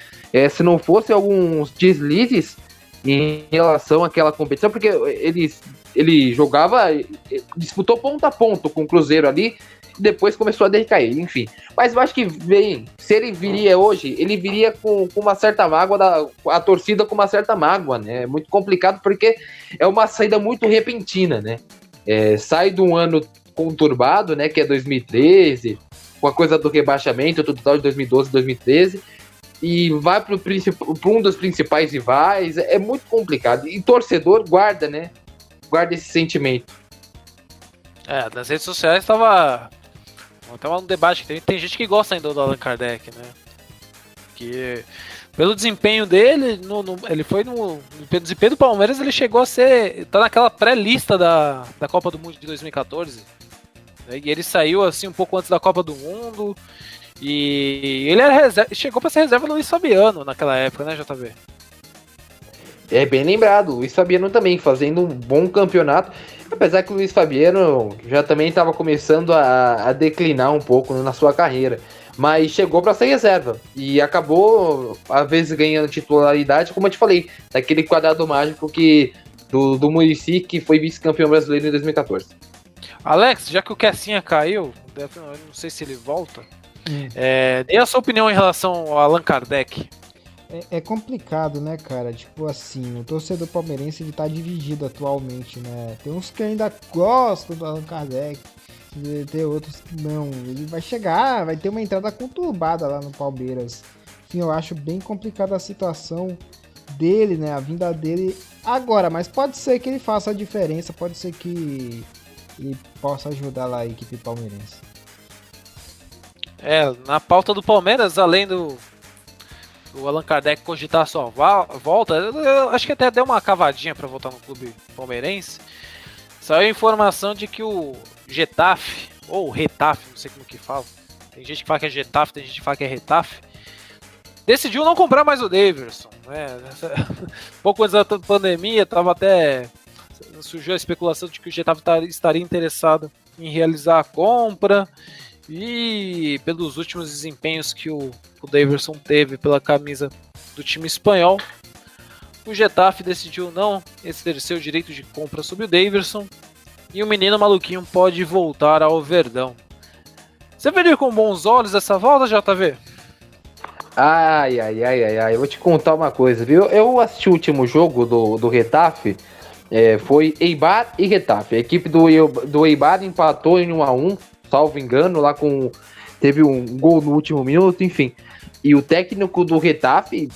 Se não fosse alguns deslizes em relação àquela competição, porque ele jogava, disputou ponto a ponto com o Cruzeiro ali, e depois começou a decair, enfim. Mas eu acho que se ele viria hoje, ele viria com uma certa mágoa, a torcida com uma certa mágoa, né? É muito complicado porque é uma saída muito repentina, né? Sai de um ano conturbado, né, que é 2013, com a coisa do rebaixamento total de 2012 e 2013, e vai para um dos principais rivais. É muito complicado, e torcedor guarda esse sentimento. Nas redes sociais tava um debate que tem gente que gosta ainda do Allan Kardec, né, que pelo desempenho dele, ele foi no desempenho do Palmeiras, ele chegou a tá naquela pré-lista da Copa do Mundo de 2014, e ele saiu assim um pouco antes da Copa do Mundo. E ele chegou para ser reserva do Luiz Fabiano naquela época, né, JB? É bem lembrado, o Luiz Fabiano também fazendo um bom campeonato, apesar que o Luiz Fabiano já também estava começando a declinar um pouco na sua carreira, mas chegou para ser reserva e acabou, às vezes, ganhando titularidade, como eu te falei, daquele quadrado mágico do Muricy, que foi vice-campeão brasileiro em 2014. Alex, já que o Kessinha caiu, não sei se ele volta, dê a sua opinião em relação ao Allan Kardec. É complicado, né, cara? Tipo assim, o torcedor palmeirense ele tá dividido atualmente, né? Tem uns que ainda gostam do Allan Kardec, tem outros que não. Ele vai chegar, vai ter uma entrada conturbada lá no Palmeiras. Enfim, eu acho bem complicada a situação dele, né? A vinda dele agora, mas pode ser que ele faça a diferença, pode ser que ele possa ajudar lá a equipe palmeirense. Na pauta do Palmeiras, além do Allan Kardec cogitar a sua volta, eu acho que até deu uma cavadinha para voltar no clube palmeirense. Saiu a informação de que o Getafe, ou Retafe, não sei como que fala, tem gente que fala que é Getafe, tem gente que fala que é Retafe, decidiu não comprar mais o Daverson, né? Pouco antes da pandemia, surgiu a especulação de que o Getafe estaria interessado em realizar a compra, e pelos últimos desempenhos que o Daverson teve pela camisa do time espanhol, o Getafe decidiu não exercer o direito de compra sobre o Daverson, e o menino maluquinho pode voltar ao Verdão. Você veria com bons olhos essa volta, JV? Ai, eu vou te contar uma coisa, viu? Eu assisti o último jogo do Retafe, foi Eibar e Retafe. A equipe do Eibar empatou em 1-1, salvo engano, teve um gol no último minuto, enfim. E o técnico do Retafe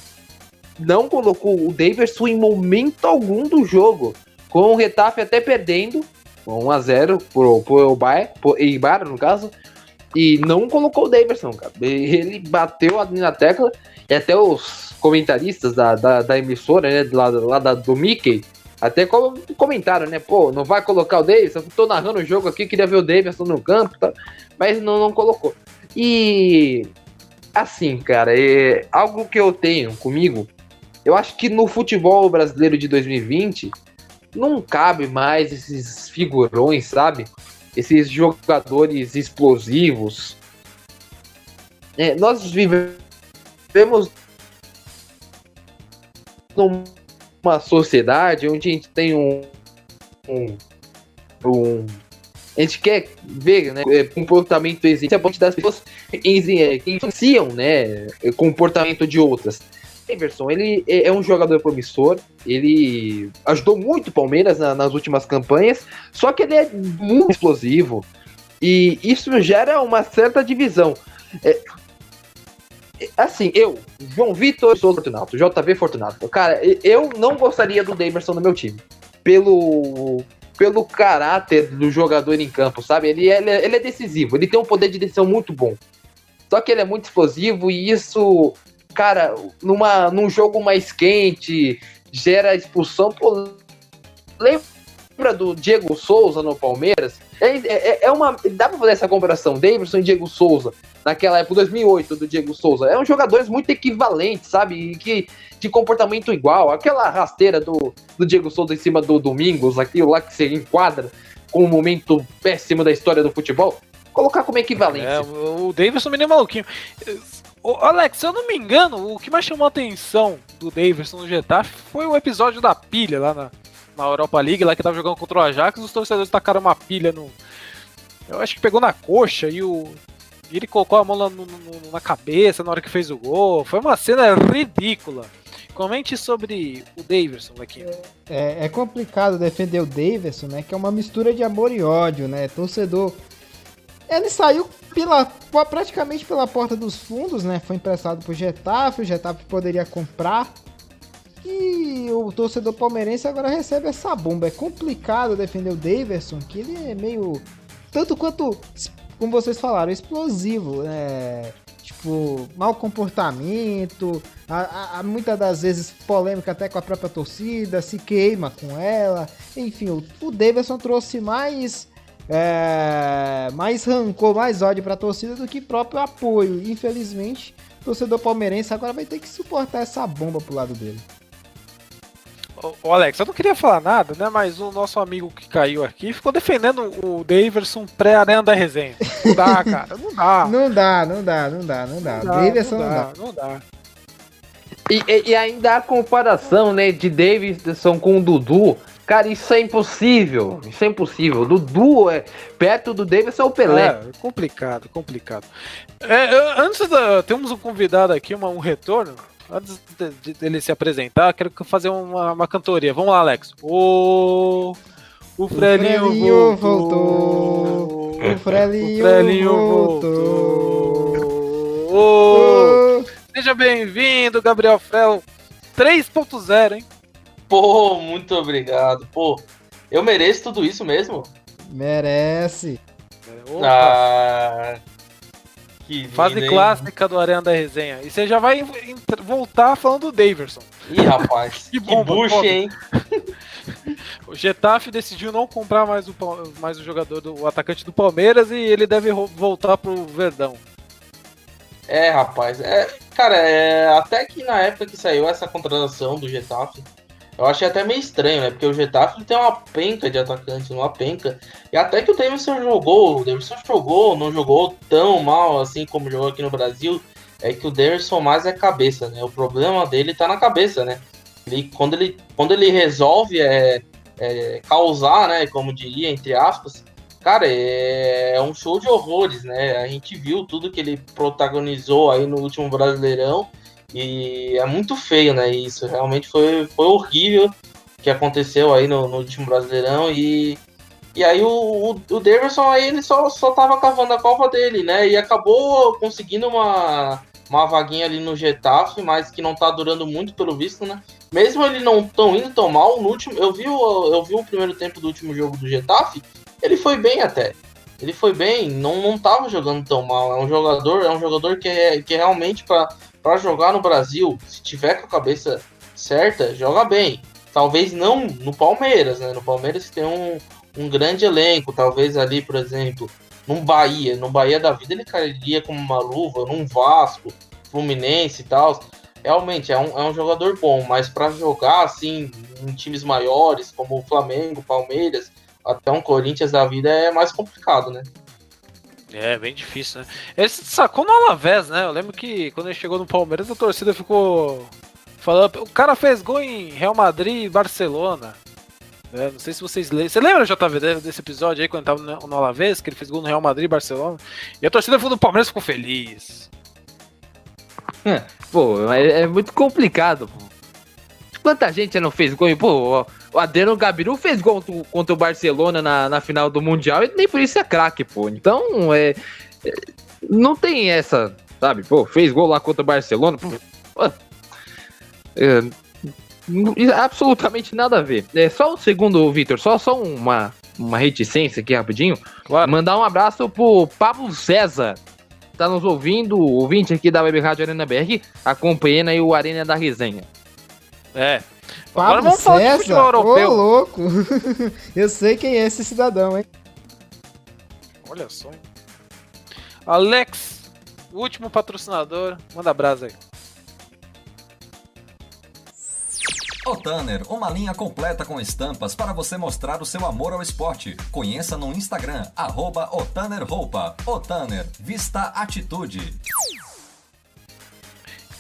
não colocou o Daverson em momento algum do jogo, com o Retafe até perdendo 1-0 pro Eibar, no caso, e não colocou o Daverson, cara. Ele bateu ali na tecla, e até os comentaristas da emissora, né, lá do Mickey, até comentaram, né? Pô, não vai colocar o Daverson? Tô narrando o jogo aqui, queria ver o Daverson no campo, tá? Mas não colocou. E assim, cara, algo que eu tenho comigo, eu acho que no futebol brasileiro de 2020 não cabe mais esses figurões, sabe? Esses jogadores explosivos nós vivemos numa sociedade onde a gente tem a gente quer ver, né, comportamento existe das pessoas que influenciam, né, o comportamento de outras. Daverson, ele é um jogador promissor, ele ajudou muito o Palmeiras nas últimas campanhas, só que ele é muito explosivo e isso gera uma certa divisão. Assim, João Vitor, sou Fortunato, JV Fortunato, cara, eu não gostaria do Daverson no meu time, pelo caráter do jogador em campo, sabe? Ele é decisivo, ele tem um poder de decisão muito bom, só que ele é muito explosivo e isso, cara, num jogo mais quente, gera expulsão. Pô, lembra do Diego Souza no Palmeiras? Dá pra fazer essa comparação, Daverson e Diego Souza, naquela época, 2008, do Diego Souza. Eram jogadores muito equivalentes, sabe? De comportamento igual. Aquela rasteira do Diego Souza em cima do Domingos, aquilo lá que se enquadra com um momento péssimo da história do futebol, colocar como equivalência. O Daverson menino maluquinho. Alex, se eu não me engano, o que mais chamou a atenção do Daverson no Getafe foi o episódio da pilha lá na Europa League, lá que tava jogando contra o Ajax, os torcedores tacaram uma pilha eu acho que pegou na coxa e ele colocou a mão na cabeça na hora que fez o gol. Foi uma cena ridícula. Comente sobre o Daverson aqui. É complicado defender o Daverson, né? Que é uma mistura de amor e ódio, né? Torcedor. Ele saiu praticamente pela porta dos fundos, né? Foi emprestado pro Getafe, o Getafe poderia comprar. E o torcedor palmeirense agora recebe essa bomba. É complicado defender o Daverson, que ele é meio... Tanto quanto, como vocês falaram, explosivo, né? Tipo, mau comportamento, muitas das vezes polêmica até com a própria torcida, se queima com ela. Enfim, o Daverson trouxe mais rancor, mais ódio pra torcida do que próprio apoio. Infelizmente, o torcedor palmeirense agora vai ter que suportar essa bomba pro lado dele. Ô Alex, eu não queria falar nada, né? Mas o nosso amigo que caiu aqui ficou defendendo o Daverson pré-arena da resenha. Não dá, cara, não dá. Não dá. Daverson não dá. E ainda a comparação, né, de Daverson com o Dudu. Cara, isso é impossível. Dudu perto do Daverson é o Pelé. Complicado. Temos um convidado aqui, um retorno. Antes dele se apresentar, quero fazer uma cantoria. Vamos lá, Alex. O Frelinho voltou. O Frelinho voltou. Seja bem-vindo, Gabriel Frel 3.0, hein? Pô, muito obrigado. Pô, eu mereço tudo isso mesmo? Merece. Ah, que fase lindo, clássica do Arena da Resenha. E você já vai voltar falando do Daverson. Ih, rapaz, que bucha, hein? O Getafe decidiu não comprar mais o jogador, o atacante do Palmeiras, e ele deve voltar pro Verdão. Rapaz, cara, até que na época que saiu essa contratação do Getafe, eu achei até meio estranho, né? Porque o Getafe tem uma penca de atacantes, uma penca. E até que o Daverson não jogou tão mal assim como jogou aqui no Brasil. É que o Daverson mais é cabeça, né? O problema dele tá na cabeça, né? Quando ele resolve causar, né? Como diria, entre aspas, cara, é um show de horrores, né? A gente viu tudo que ele protagonizou aí no último Brasileirão. E é muito feio, né? Isso realmente foi horrível o que aconteceu aí no último Brasileirão. E aí o Daverson aí, ele só tava cavando a Copa dele, né? E acabou conseguindo uma vaguinha ali no Getafe, mas que não tá durando muito pelo visto, né? Mesmo ele não tão indo tão mal, no último, eu vi o primeiro tempo do último jogo do Getafe, ele foi bem até. Ele foi bem, não tava jogando tão mal. É um jogador que realmente para jogar no Brasil, se tiver com a cabeça certa, joga bem. Talvez não no Palmeiras, né? No Palmeiras tem um grande elenco, talvez ali, por exemplo, no Bahia da vida ele cairia como uma luva, num Vasco, Fluminense e tal. Realmente é um jogador bom, mas para jogar assim em times maiores, como o Flamengo, Palmeiras, até um Corinthians da vida é mais complicado, né? É, bem difícil, né? Ele se sacou no Alavés, né? Eu lembro que quando ele chegou no Palmeiras, a torcida ficou falando... O cara fez gol em Real Madrid e Barcelona. Não sei se vocês lembram. Você lembra, JV, desse episódio aí, quando tava no Alavés, que ele fez gol no Real Madrid e Barcelona? E a torcida do Palmeiras ficou feliz. Pô, é muito complicado, pô. Quanta gente já não fez gol? Pô, o Adriano Gabiru fez gol contra o Barcelona na final do Mundial e nem por isso é craque, pô. Então, não tem essa, sabe? Pô, fez gol lá contra o Barcelona. Pô, absolutamente nada a ver. Só um segundo, Vitor, só uma reticência aqui rapidinho. Claro. Mandar um abraço pro Pablo César. Tá nos ouvindo, ouvinte aqui da Web Rádio Arena BR, acompanhando aí o Arena da Resenha. Agora Pablo vamos falar de César? futebol europeu. Ô, louco. Eu sei quem é esse cidadão, hein? Olha só. Alex, o último patrocinador, manda brasa aí. O Tanner, uma linha completa com estampas para você mostrar o seu amor ao esporte. Conheça no Instagram, @otannerroupa. O Tanner, vista atitude.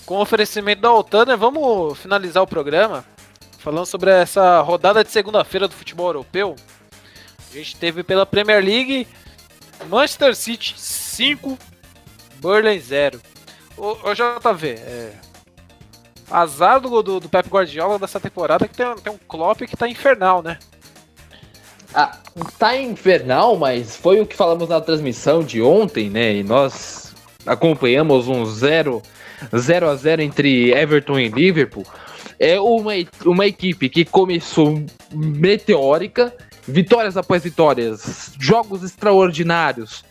Com o oferecimento da Otana, vamos finalizar o programa falando sobre essa rodada de segunda-feira do futebol europeu. A gente teve pela Premier League Manchester City 5, Burnley 0. Ô JV, azar do Pep Guardiola dessa temporada que tem um Klopp que tá infernal, né? Tá infernal, mas foi o que falamos na transmissão de ontem, né? E nós acompanhamos um 0-0 entre Everton e Liverpool. É uma equipe que começou meteórica, vitórias após vitórias, jogos extraordinários.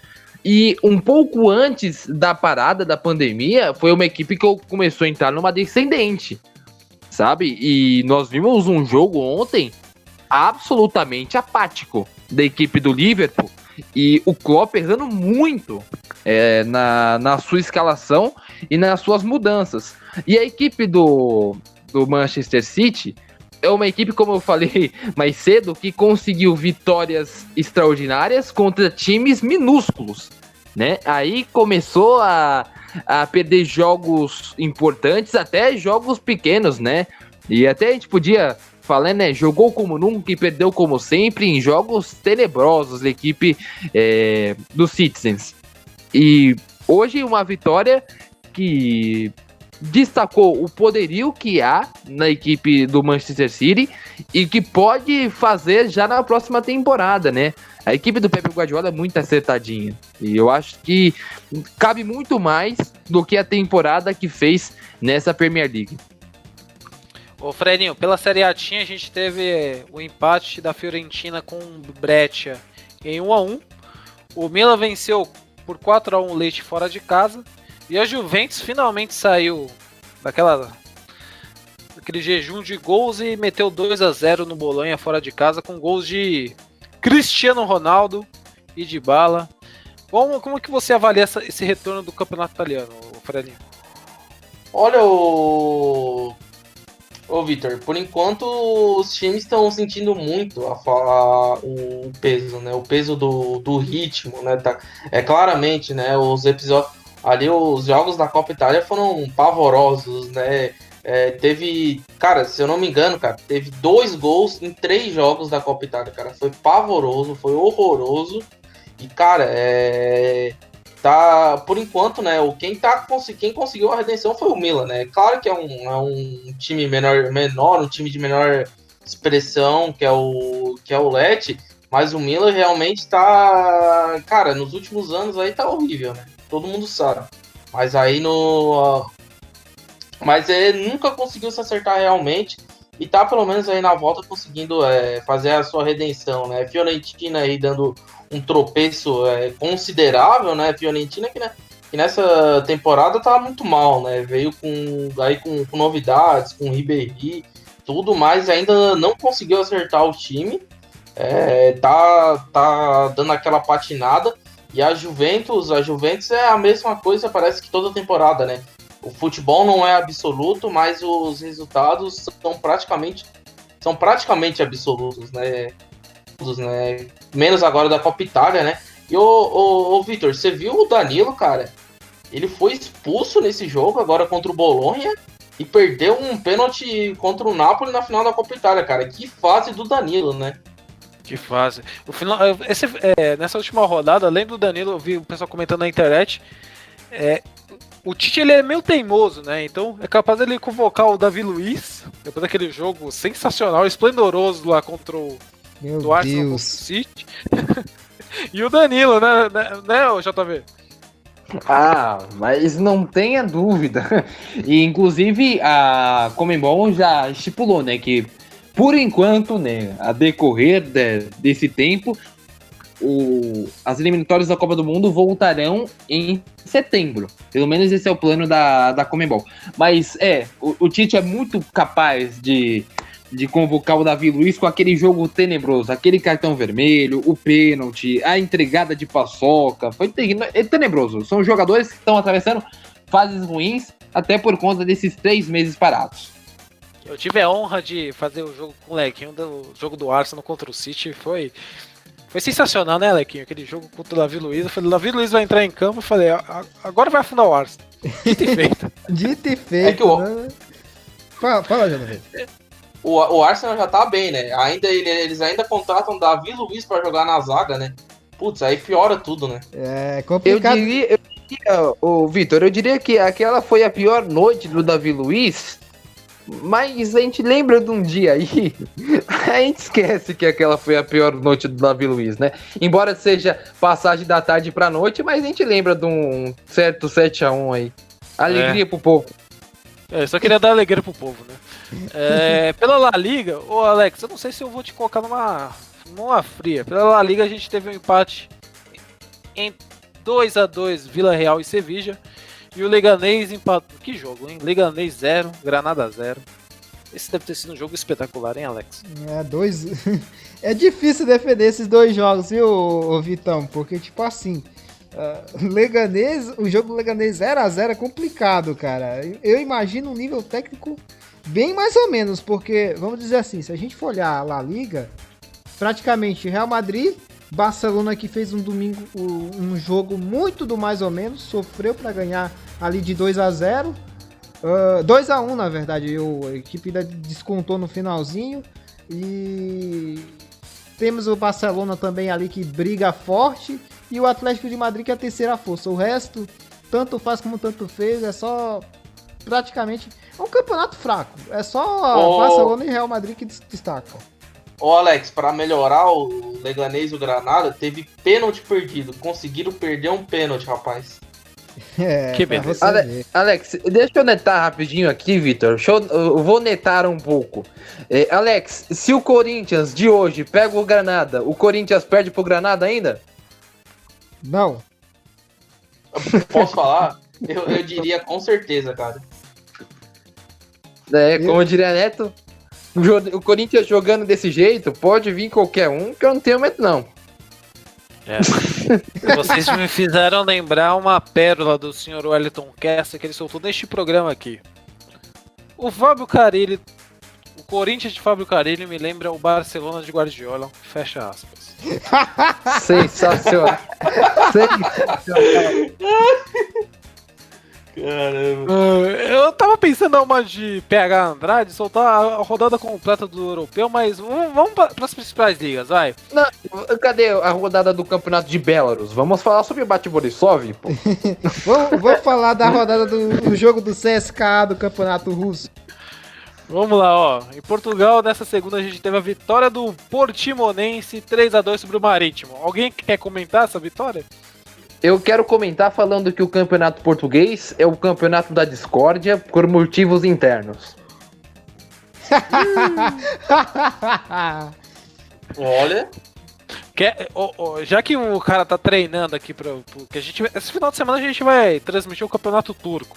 E um pouco antes da parada da pandemia, foi uma equipe que começou a entrar numa descendente, sabe? E nós vimos um jogo ontem absolutamente apático da equipe do Liverpool e o Klopp errando muito na sua escalação e nas suas mudanças. E a equipe do Manchester City é uma equipe, como eu falei mais cedo, que conseguiu vitórias extraordinárias contra times minúsculos, né? Aí começou a perder jogos importantes, até jogos pequenos, né? E até a gente podia falar, né? Jogou como nunca e perdeu como sempre em jogos tenebrosos da equipe dos Citizens. E hoje uma vitória que destacou o poderio que há na equipe do Manchester City e que pode fazer já na próxima temporada, né? A equipe do Pep Guardiola é muito acertadinha e eu acho que cabe muito mais do que a temporada que fez nessa Premier League. Ô Fredinho, pela Série A a gente teve o empate da Fiorentina com o Brescia em 1-1. O Milan venceu por 4-1 o Lecce fora de casa. E a Juventus finalmente saiu daquele jejum de gols e meteu 2-0 no Bolonha fora de casa com gols de Cristiano Ronaldo e Dybala. Como que você avalia esse retorno do campeonato italiano, Fredinho? Olha, ô Vitor, por enquanto os times estão sentindo muito o peso, né? O peso do ritmo, né? Claramente, né? Os episódios ali, os jogos da Copa Itália foram pavorosos, né? Teve, cara, se eu não me engano, cara, teve 2 gols em 3 jogos da Copa Itália, cara. Foi pavoroso, foi horroroso. E, cara, por enquanto, né? Quem conseguiu a redenção foi o Milan, né? Claro que é um time menor, um time de menor expressão, que é o Lecce, mas o Milan realmente tá, cara, nos últimos anos aí tá horrível, né? Todo mundo sabe. Mas aí nunca conseguiu se acertar realmente. E tá pelo menos aí na volta conseguindo fazer a sua redenção, né? Fiorentina aí dando um tropeço considerável, né? Fiorentina que nessa temporada tá muito mal, né? Veio com novidades, com Ribéry, tudo, mas ainda não conseguiu acertar o time. Tá dando aquela patinada. E a Juventus é a mesma coisa, parece que toda temporada, né? O futebol não é absoluto, mas os resultados são praticamente absolutos, né? Menos agora da Copa Itália, né? E ô Vitor, você viu o Danilo, cara? Ele foi expulso nesse jogo agora contra o Bolonha e perdeu um pênalti contra o Napoli na final da Copa Itália, cara. Que fase do Danilo, né? Que fase. Nessa última rodada, além do Danilo, eu vi o pessoal comentando na internet. O Tite ele é meio teimoso, né? Então é capaz dele convocar o Davi Luiz, depois daquele jogo sensacional, esplendoroso lá contra o do Arsenal contra o City. E o Danilo, né, o JV? Ah, mas não tenha dúvida. E inclusive a Conmebol já estipulou, né, que por enquanto, né, a decorrer desse tempo, as eliminatórias da Copa do Mundo voltarão em setembro. Pelo menos esse é o plano da Conmebol. Mas o Tite é muito capaz de convocar o Davi Luiz com aquele jogo tenebroso, aquele cartão vermelho, o pênalti, a entregada de paçoca. Foi tenebroso. São jogadores que estão atravessando fases ruins até por conta desses 3 meses parados. Eu tive a honra de fazer o jogo com o Lequinho, o jogo do Arsenal contra o City. Foi sensacional, né, Lequinho? Aquele jogo contra o Davi Luiz. Eu falei, o Davi Luiz vai entrar em campo. Eu falei, agora vai afundar o Arsenal. Dito e feito. Dito e feito, né? Fala, JV. O Arsenal já tá bem, né? Eles ainda contratam Davi Luiz pra jogar na zaga, né? Putz, aí piora tudo, né? É complicado. Vitor, eu diria que aquela foi a pior noite do Davi Luiz, mas a gente lembra de um dia aí, a gente esquece que aquela foi a pior noite do Davi Luiz, né? Embora seja passagem da tarde pra noite, mas a gente lembra de um certo 7-1 aí. Alegria pro povo. Só queria dar alegria pro povo, né? Pela La Liga, ô Alex, eu não sei se eu vou te colocar numa fria. Pela La Liga a gente teve um empate em 2-2 Vila Real e Sevilla. E o Leganés empatou. Que jogo, hein? Leganés 0, Granada 0. Esse deve ter sido um jogo espetacular, hein, Alex? É difícil defender esses 2 jogos, viu, Vitão? Porque, tipo assim, o jogo do Leganés 0-0 é complicado, cara. Eu imagino um nível técnico bem mais ou menos, porque, vamos dizer assim, se a gente for olhar a La Liga, praticamente Real Madrid, Barcelona que fez um domingo um jogo muito do mais ou menos, sofreu para ganhar ali de 2-0, 2-1 na verdade, a equipe ainda descontou no finalzinho, e temos o Barcelona também ali que briga forte, e o Atlético de Madrid que é a terceira força. O resto, tanto faz como tanto fez, é só praticamente um campeonato fraco, é só Barcelona e Real Madrid que destacam. Ô Alex, pra melhorar o Leganés e o Granada, teve pênalti perdido. Conseguiram perder um pênalti, rapaz. Que beleza. Alex, deixa eu netar rapidinho aqui, Vitor. Eu vou netar um pouco. Alex, se o Corinthians de hoje pega o Granada, o Corinthians perde pro Granada ainda? Não. Posso falar? Eu diria com certeza, cara. Como diria Neto, o Corinthians jogando desse jeito, pode vir qualquer um, que eu não tenho medo, não. Vocês me fizeram lembrar uma pérola do senhor Wellington Kessler que ele soltou neste programa aqui. O Corinthians de Fábio Carille me lembra o Barcelona de Guardiola. Fecha aspas. Sensacional. Caramba. Eu tava pensando em uma de PH Andrade, soltar a rodada completa do europeu, mas vamos para as principais ligas, vai. Não, cadê a rodada do campeonato de Belarus? Vamos falar sobre o Bate Borisov, pô. Vamos falar da rodada do jogo do CSKA do campeonato russo. Vamos lá, ó. Em Portugal, nessa segunda, a gente teve a vitória do Portimonense 3-2 sobre o Marítimo. Alguém quer comentar essa vitória? Eu quero comentar falando que o campeonato português é o campeonato da discórdia por motivos internos. Olha. Já que o cara tá treinando aqui que esse final de semana a gente vai transmitir o campeonato turco.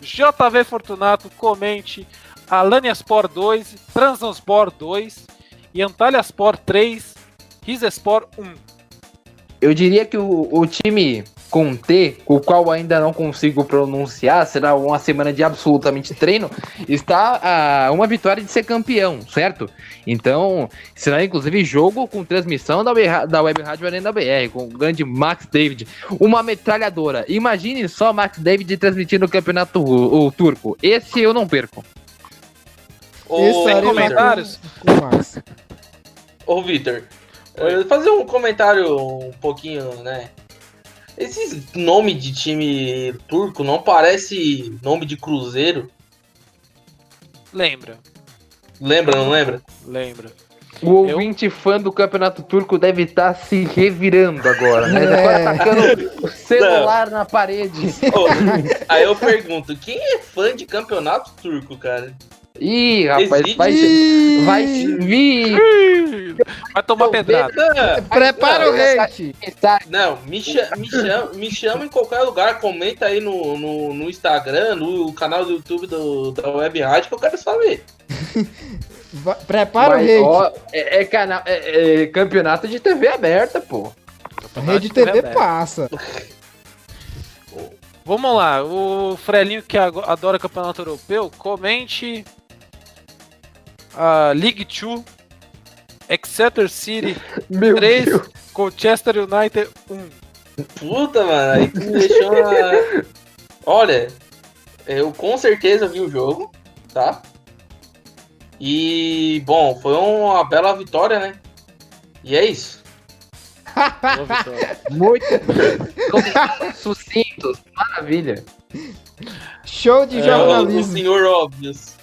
JV Fortunato, comente Alanyaspor 2, Trabzonspor 2 e Antalyaspor 3, Rizespor 1. Eu diria que o time com T, o qual ainda não consigo pronunciar, será uma semana de absolutamente treino, está a uma vitória de ser campeão, certo? Então, será inclusive jogo com transmissão da Web Rádio Arena BR, com o grande Max David, uma metralhadora. Imagine só Max David transmitindo o campeonato turco. Esse eu não perco. Sem comentários? Ô, Vitor, fazer um comentário um pouquinho, né? Esses nome de time turco não parece nome de cruzeiro? Lembra? Lembra, não lembra? Lembra. O ouvinte fã do campeonato turco deve estar se revirando agora, né? Agora tacando o celular na parede. Aí eu pergunto, quem é fã de campeonato turco, cara? Ih, rapaz, vai vir. Vai tomar pedrada. Prepara o hate. Não, me chama em qualquer lugar, comenta aí no Instagram, no canal do YouTube da Web Rádio que eu quero saber. Prepara o hate. Ó, é campeonato de TV aberta, pô. Rede TV passa. Vamos lá, o Frelinho que adora campeonato europeu, comente a League 2, Exeter City 3, Colchester United 1. Puta, mano, aí tu me deixou na... Olha, eu com certeza vi o jogo, tá? E, bom, foi uma bela vitória, né? E é isso. Muito sucintos, maravilha. Show de jornalismo. O senhor óbvios.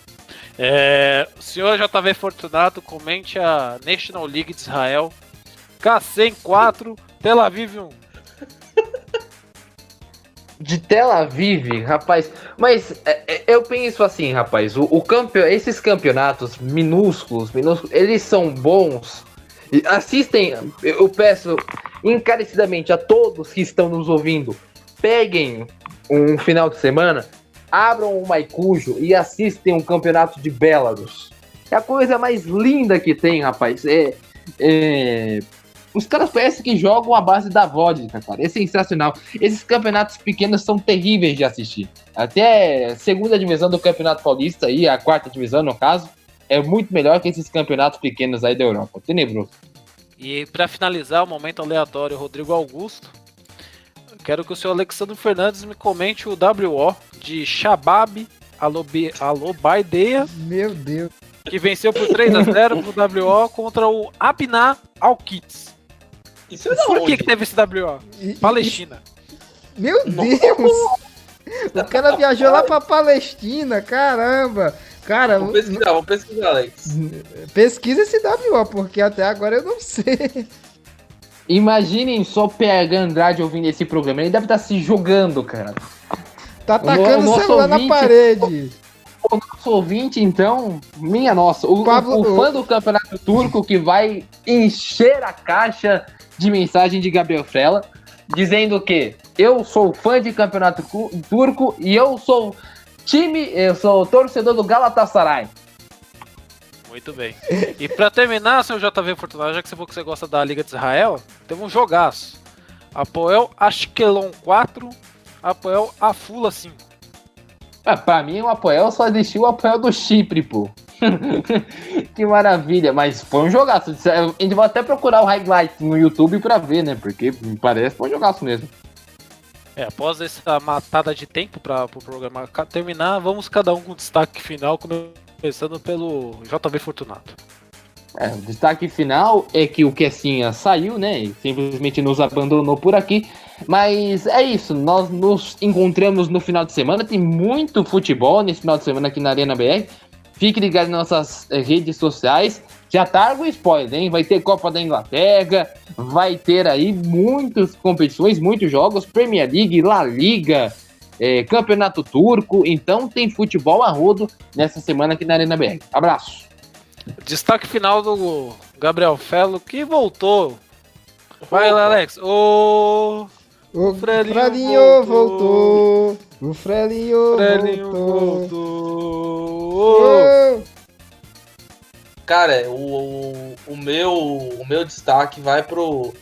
O senhor JV Fortunato, comente a National League de Israel. Kassem 4, Tel Aviv 1. De Tel Aviv, rapaz. Mas eu penso assim, rapaz. Esses campeonatos minúsculos, eles são bons. Assistem, eu peço encarecidamente a todos que estão nos ouvindo, peguem um final de semana, abram o Maicujo e assistem um campeonato de Belarus. É a coisa mais linda que tem, rapaz. Os caras parecem que jogam a base da vodka, cara. É sensacional. Esses campeonatos pequenos são terríveis de assistir. Até a segunda divisão do Campeonato Paulista, aí, a quarta divisão, no caso, é muito melhor que esses campeonatos pequenos aí da Europa. Tenebroso. E para finalizar o momento aleatório, Rodrigo Augusto, eu quero que o senhor Alexandre Fernandes me comente o WO de Shabab Alobaideia. Meu Deus. Que venceu por 3-0 pro WO contra o Abna Al-Quds. Isso é Por que teve esse WO? Palestina. Meu Deus! O cara viajou lá pra Palestina, caramba! Cara, vou pesquisar, Alex. Pesquisa esse WO, porque até agora eu não sei. Imaginem só PH Andrade ouvindo esse programa. Ele deve estar se jogando, cara. Tá tacando o celular na parede. O nosso ouvinte, então, minha nossa, o fã do Campeonato Turco que vai encher a caixa de mensagem de Gabriel Frela, dizendo que eu sou fã de Campeonato Turco e eu sou torcedor do Galatasaray. Muito bem. E pra terminar, seu JV Fortunato, já que você falou que você gosta da Liga de Israel, teve um jogaço. Apoel Ashkelon 4, Apoel Afula 5. Pra mim, o Apoel só existiu o Apoel do Chipre, pô. Que maravilha, mas foi um jogaço. A gente vai até procurar o highlight no YouTube pra ver, né? Porque me parece que foi um jogaço mesmo. Após essa matada de tempo para o programa terminar, vamos cada um com destaque final, começando pelo JV Fortunato. O destaque final é que o Kessinha saiu, né? E simplesmente nos abandonou por aqui. Mas é isso, nós nos encontramos no final de semana. Tem muito futebol nesse final de semana aqui na Arena BR. Fique ligado nas nossas redes sociais. Já tá o spoiler, hein? Vai ter Copa da Inglaterra, vai ter aí muitas competições, muitos jogos, Premier League, La Liga, Campeonato Turco. Então tem futebol a rodo nessa semana aqui na Arena BR. Abraço. Destaque final do Gabriel Felo, que voltou. Vai lá, Alex. O Frelinho voltou. O Frelinho voltou. Cara, o meu destaque vai pro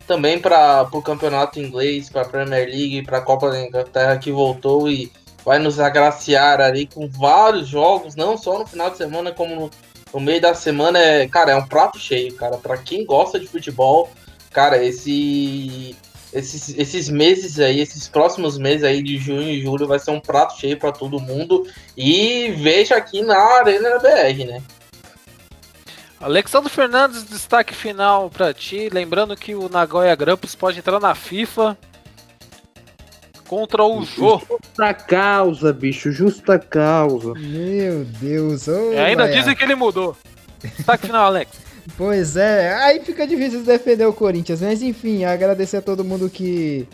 também para o campeonato inglês, para a Premier League, para a Copa da Inglaterra que voltou e vai nos agraciar ali com vários jogos, não só no final de semana, como no meio da semana. Cara, é um prato cheio, cara. Para quem gosta de futebol, cara, esses meses aí, esses próximos meses aí de junho e julho vai ser um prato cheio para todo mundo. E veja aqui na Arena BR, né? Alexandre Fernandes, destaque final pra ti. Lembrando que o Nagoya Grampus pode entrar na FIFA contra o Jô. Justa causa, bicho, justa causa. Meu Deus. Ô, E ainda Bahia. dizem que ele mudou. Destaque final, Alex. Pois é, aí fica difícil defender o Corinthians, mas enfim, agradecer a todo mundo que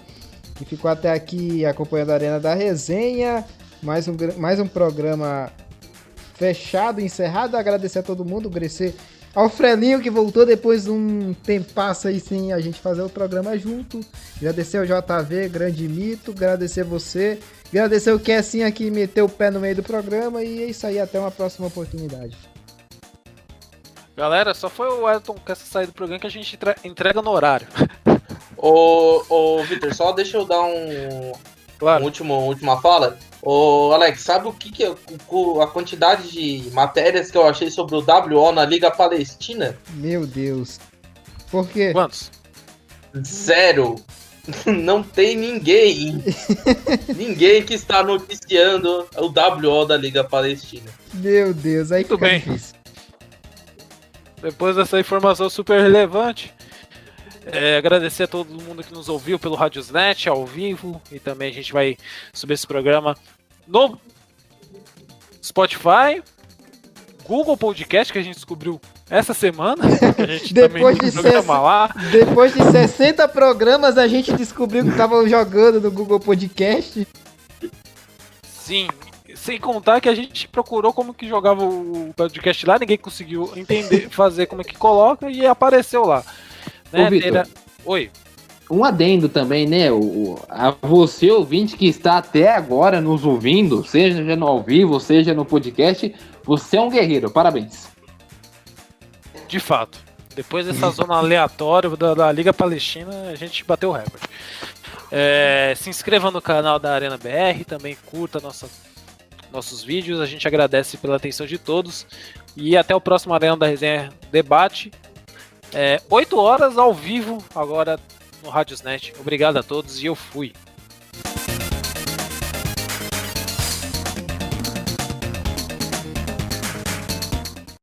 ficou até aqui acompanhando a Arena da Resenha, mais um programa fechado, encerrado, agradecer a todo mundo, agradecer ao Frelinho que voltou depois de um tempasso aí sem a gente fazer o programa junto, agradecer ao JV, grande mito, agradecer você, agradecer o Kessinha que meteu o pé no meio do programa e é isso aí, até uma próxima oportunidade. Galera, só foi o Elton com essa saída do programa que a gente entrega no horário. Ô Vitor, só deixa eu dar Claro. última fala. Ô Alex, sabe o que é a quantidade de matérias que eu achei sobre o WO na Liga Palestina? Meu Deus. Por quê? Quantos? 0. Não tem ninguém que está noticiando o WO da Liga Palestina. Meu Deus, aí Muito fica bem. difícil. Depois dessa informação super relevante, agradecer a todo mundo que nos ouviu pelo Radiosnet ao vivo, e também a gente vai subir esse programa no Spotify, Google Podcast, que a gente descobriu essa semana, que a gente Depois também de programa lá. Depois de 60 programas, a gente descobriu que tava jogando no Google Podcast. Sim, sem contar que a gente procurou como que jogava o podcast lá, ninguém conseguiu entender, fazer como é que coloca, e apareceu lá. Né? Ô, Vitor. Oi. Um adendo também, né? A você, ouvinte, que está até agora nos ouvindo, seja no ao vivo, seja no podcast, você é um guerreiro, parabéns. De fato. Depois dessa zona aleatória da Liga Palestina, a gente bateu o recorde. Se inscreva no canal da Arena BR, também curta nossos vídeos, a gente agradece pela atenção de todos. E até o próximo Arena da Resenha Debate. 8 horas ao vivo, agora no Radiosnet. Obrigado a todos e eu fui.